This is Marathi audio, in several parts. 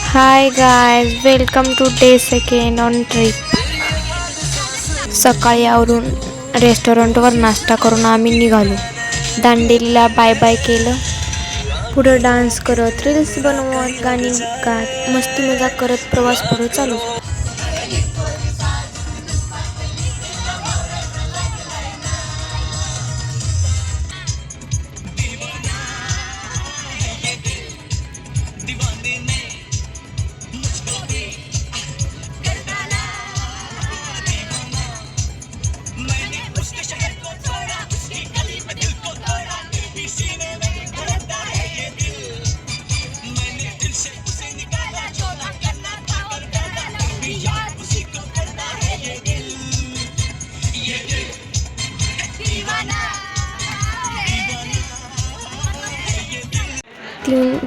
High guys, welcome to day second on trip. सकाळी आवरून रेस्टॉरंटवर नाश्ता करून आम्ही निघालो. दांडेलीला बाय बाय केलं. पुढं डान्स करत, रील्स बनवत, गाणी गात, मस्ती मजाक करत प्रवास पुढे चालू.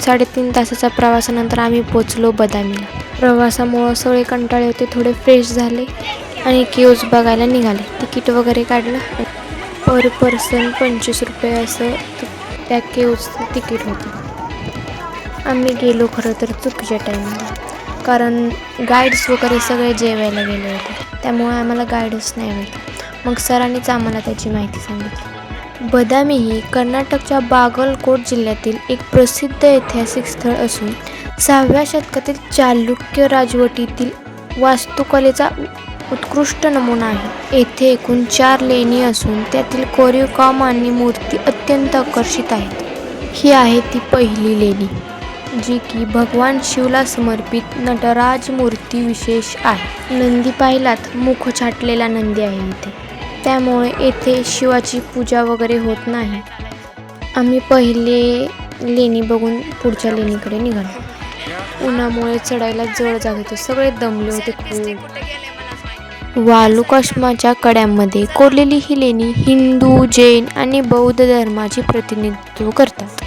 साडेतीन तासाच्या प्रवासानंतर आम्ही पोचलो बदामीला. प्रवासामुळं सगळे कंटाळे होते, थोडे फ्रेश झाले आणि केव्ज बघायला निघाले. तिकीट वगैरे काढलं. पर पर्सन 25 रुपये असं त्या केव्जचं तिकीट होतं. आम्ही गेलो खरं तर चुकीच्या टाईमला, कारण गाईड्स वगैरे सगळे जेवायला गेले होते, त्यामुळे आम्हाला गाईडच नाही भेटला. मग सरांनीच आम्हाला त्याची माहिती सांगितली. बदामी ही कर्नाटकच्या बागलकोट जिल्ह्यातील एक प्रसिद्ध ऐतिहासिक स्थळ असून 6व्या शतकातील चालुक्य राजवटीतील वास्तुकलेचा उत्कृष्ट नमुना आहे. येथे एकूण 4 लेणी असून त्यातील कोरीव काम आणि मूर्ती अत्यंत आकर्षित आहेत. ही आहे ती पहिली लेणी, जी की भगवान शिवला समर्पित नटराज मूर्ती विशेष आहे. नंदी पाहिलात, मुख छाटलेला नंदी आहे इथे, त्यामुळे येथे शिवाची पूजा वगैरे होत नाही. आम्ही पहिले लेणी बघून पुढच्या लेणीकडे निघालो. उन्हामुळे चढायला जड जात होते, सगळे दमले होते खूप. वालुकाश्माच्या कड्यांमध्ये कोरलेली ही लेणी हिंदू, जैन आणि बौद्ध धर्माचे प्रतिनिधित्व करतात.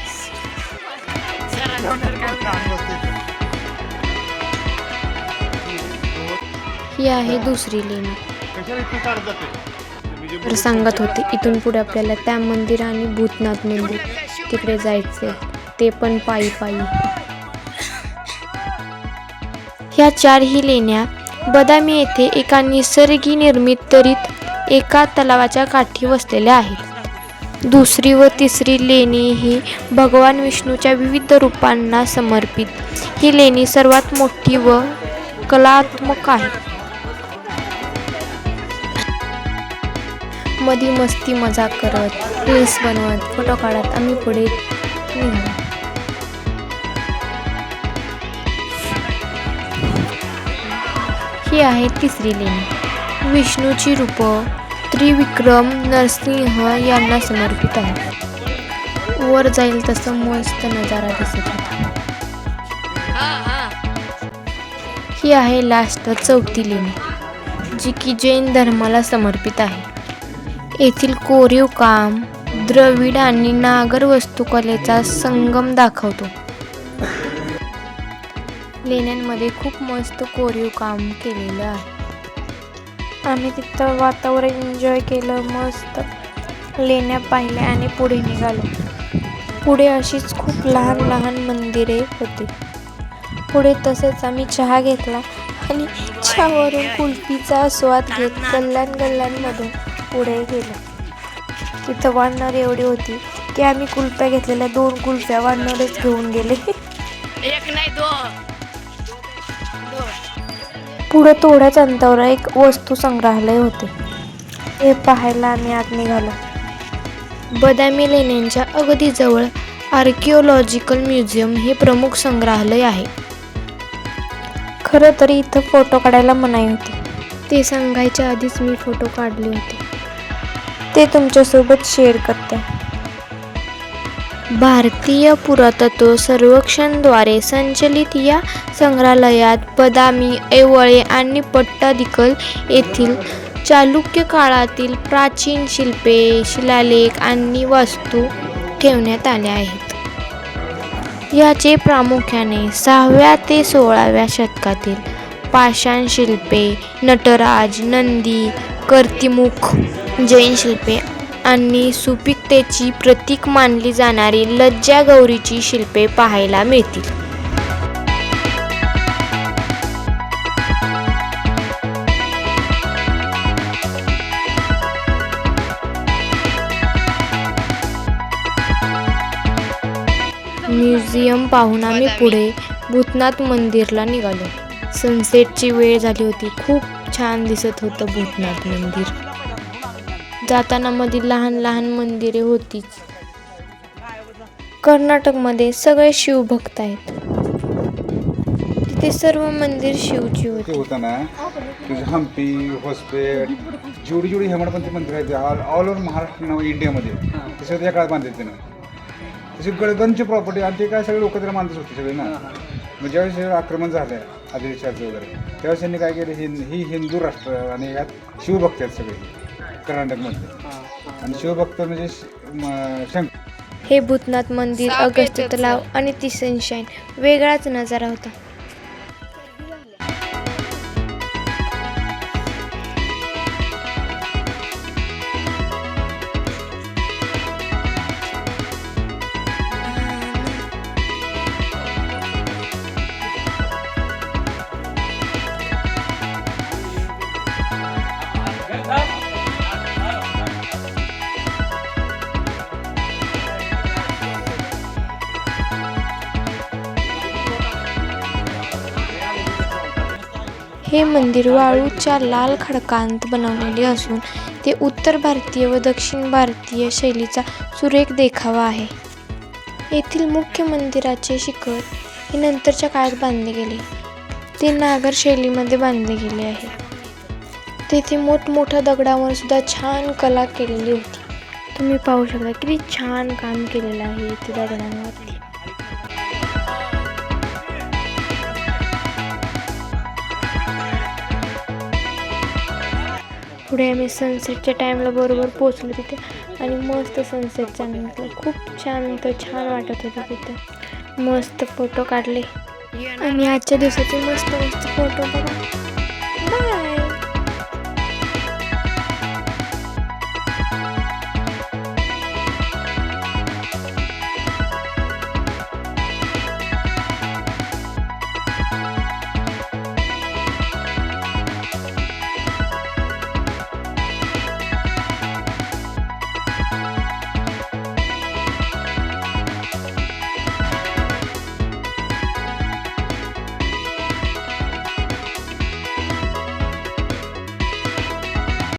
ही आहे दुसरी लेणी. तर सांगत होते इथून पुढे आपल्याला त्या मंदिर आणि भूतनाथ मंदिर तिकडे जायचे, ते पण पायी पायी. ह्या 4ही लेण्या बदामी येथे एका निसर्गी निर्मित दरीत एका तलावाच्या काठी वसलेल्या आहेत. दुसरी व तिसरी लेणी ही भगवान विष्णूच्या विविध रूपांना समर्पित. ही लेणी सर्वात मोठी व कलात्मक आहे. मध्ये मस्ती मजाक करत, रील्स बनवत, फोटो काढत आम्ही पुढे निघालो. ही आहे तिसरी लेणी. विष्णूची रूपं त्रिविक्रम नरसिंह यांना समर्पित आहे. वर जाईल तसं मस्त नजारा दिसत होता. ही आहे लास्ट चौथी लेणी, जी की जैन धर्माला समर्पित आहे. येथील कोरीव काम द्रविड आणि नागर वास्तुकलेचा संगम दाखवतो. लेण्यांमध्ये खूप मस्त कोरीव काम केलेलं आहे. आम्ही तिथं वातावरण एन्जॉय केलं, मस्त लेण्या पाहिल्या आणि पुढे निघालो. पुढे अशीच खूप लहान लहान मंदिरे होती. पुढे तसेच आम्ही चहा घेतला आणि चहावरून कुल्फीचा स्वाद घेत गल्ल्यांमधून पुढे गेलो. तिथं वाढणारी एवढी होती की आम्ही कुल्फ्या घेतलेल्या 2 कुल्फ्या वाढणारच घेऊन गेले. पुढे थोड्याच अंतरावर एक वस्तू संग्रहालय होते, ते पाहायला आम्ही आत निघालो. बदामी लेण्यांच्या अगदी जवळ आर्किओलॉजिकल म्युझियम हे प्रमुख संग्रहालय आहे. खरं तरी इथं फोटो काढायला मनाई होती, ते सांगायच्या आधीच मी फोटो काढले होते, ते तुमच्यासोबत शेअर करते. भारतीय पुरातत्व सर्वेक्षणद्वारे संचलित या संग्रहालयात बदामी, ऐहोळे आणि पट्टादकल येथील चालुक्य काळातील प्राचीन शिल्पे, शिलालेख आणि वास्तू ठेवण्यात आल्या आहेत. याचे प्रामुख्याने 6व्या ते 16व्या शतकातील पाषाण शिल्पे, नटराज, नंदी, कर्तिमुख, जैन शिल्पे आणि सुपिकतेची प्रतीक मानली जाणारी लज्जा गौरीची शिल्पे पाहायला मिळतील. म्युझियम पाहून आम्ही पुढे भूतनाथ मंदिरला निघालो. सनसेटची वेळ झाली होती. खूप छान दिसत होतं भूतनाथ मंदिर. जाताना मध्ये लहान लहान मंदिरे होतीच. कर्नाटकमध्ये सगळे शिवभक्त आहेत. तिथे सर्व मंदिर शिवची होती. होताना हम्पी, होसपेट, जेवढी हेमाडपंथी मंदिर आहेत ऑल ओव्हर महाराष्ट्र इंडियामध्ये ते सगळं त्या काळात बांधले त्यानं. तशी गडगंजची प्रॉपर्टी आणि ते काय सगळे लोक त्याला मानतच होते सगळे ना. मग ज्यावेळेस हे आक्रमण झालं आदिलशाहचं वगैरे त्यावेळेस त्यांनी काय केलं, ही हिंदू राष्ट्र आणि यात शिवभक्त आहेत सगळे कर्नाटकमध्ये. आणि शिवभक्त म्हणजे शंकर. हे भूतनाथ मंदिर, अगस्त तलाव आणि ती सनशाईन वेगळाच नजारा होता. हे मंदिर वाळूच्या लाल खडकांत बनवलेले असून ते उत्तर भारतीय व दक्षिण भारतीय शैलीचा सुरेख देखावा आहे. येथील मुख्य मंदिराचे शिखर हे नंतरच्या काळात बांधले गेले. ते नागर शैलीमध्ये बांधले गेले आहे. तेथे मोठमोठ्या दगडांवर सुद्धा छान कला केलेली होती. तुम्ही पाहू शकता किती छान काम केलेलं आहे इथे दगडांवरती. पुढे आम्ही सनसेटच्या टाईमला बरोबर पोचलो तिथे आणि मस्त सनसेटचा नंतर खूप छान वाटत होतं तिथे. मस्त फोटो काढले आणि आजच्या दिवसाचे मस्त फोटो बघा. बाय.